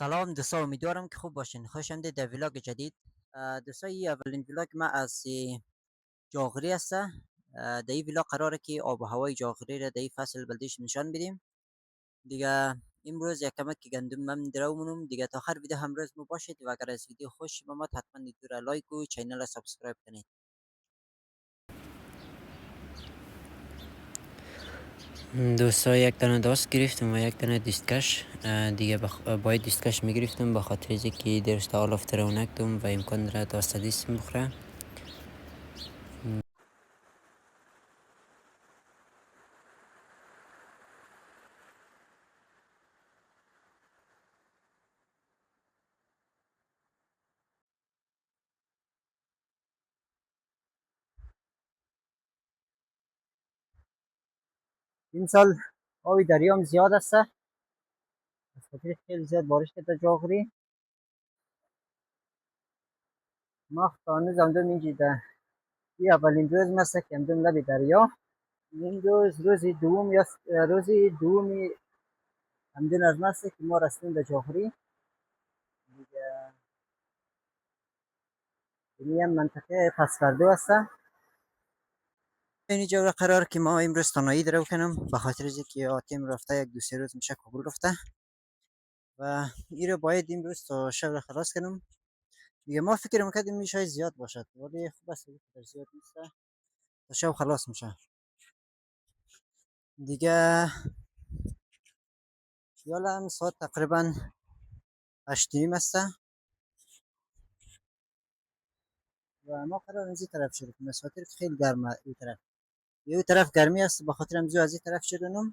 سلام دوستان، امیدوارم که خوب باشین. خوش آمدید در ویلاگ جدید. دوستان، این اولین ویلاگ ما از جاغری است. در این ویلاگ قراره که آب و هوای جاغری را در این فصل بلدیش نشان بدیم دیگه. امروز یک کمک گندم من درو دیگه. تا آخر ویدیو همراز مو باشید و اگر از ویدیو خوش شما حتما ویدیو را لایک و چینل را سابسکرایب کنید. دوستا، یک دانه داست گرفتم و یک دانه دیستکش دیگه. باید دیستکش میگرفتم به خاطر اینکه که درست آل افتره و نکتم و امکان داره داست دیست بخوره. این سال آبی دریام زیاد است، از خاطر خیلی زیاد بارش کرده جاغری. ما هنوز همدم اینجا این اولین روز مثل که همدم لب دریا. این روز دوم یا روز دومی همدن از مثل که ما رسیدیم به جاغری دیگه. این هم منطقه پسفردو است. این جا قرار که ما امروز تنهایی درو کنم به خاطر اینکه آتیم رفته یک دو سه روز میشه کابل رفته و این رو باید امروز تا شب را خلاص کنم دیگه. ما فکر میکردیم میشه زیاد باشد ولی خوب است که زیاد نیست، تا شب خلاص میشه دیگه. یالا ساعت تقریبا 8:30 است و ما قرار از این طرف شروع کنیم. از خاطر خیلی گرمه این طرف، یه طرف گرمی است، به خاطر همزو از این طرف شروع.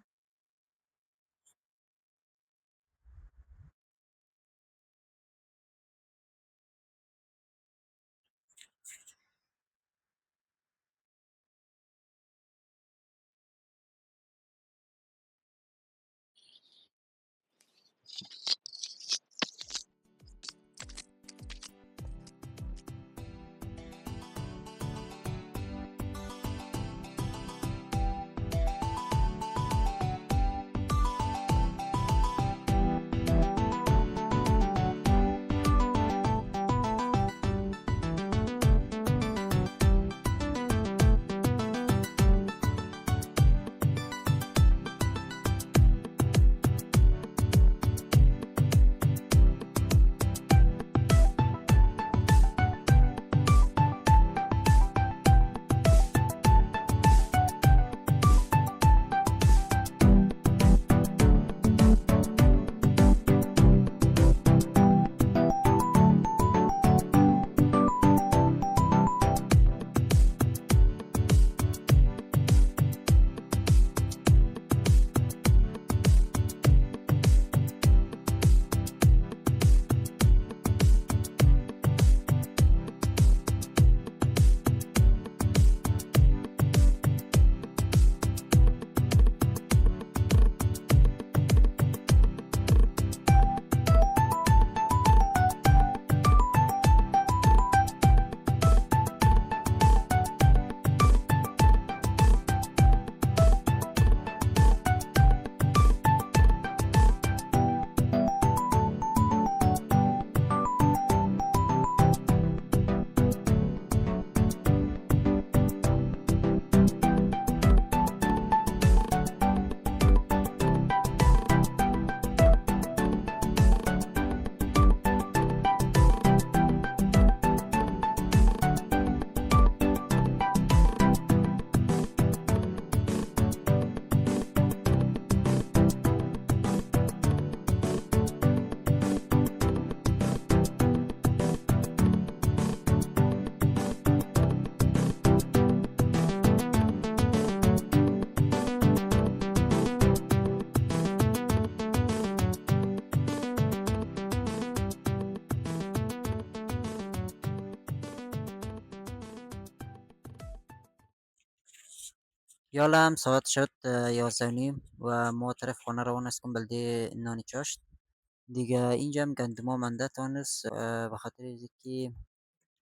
یالا هم ساعت شد 11:30 و ما طرف خانه روان هستم بلده نانی چاشت دیگه. اینجا هم گندما منده تانست به خاطر اینکه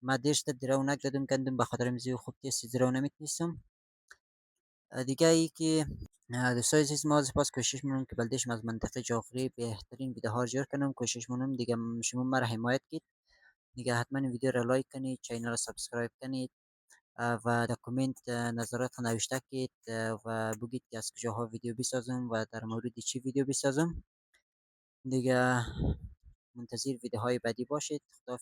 ما دیرش درو نکردم گندم، به خاطر میزی خوب تیستی درو نمیتونستم دیگه ای که دوستای عزیز ما سپاس کوشش می‌کنم که بلدیشم از منطقه جغرافی بهترین ویدیوها رو جور کنم. کوشش می‌کنم دیگه شما مرا حمایت کنید. دیگه حتما این ویدیو را لایک کنید، چینل را سابسکرایب کنید و در کامنت نظرات نوشته کنید و بگید که از کجاها ویدیو بسازم و در مورد چی ویدیو بسازم. دیگه منتظر ویدیوهای بعدی باشید. خدا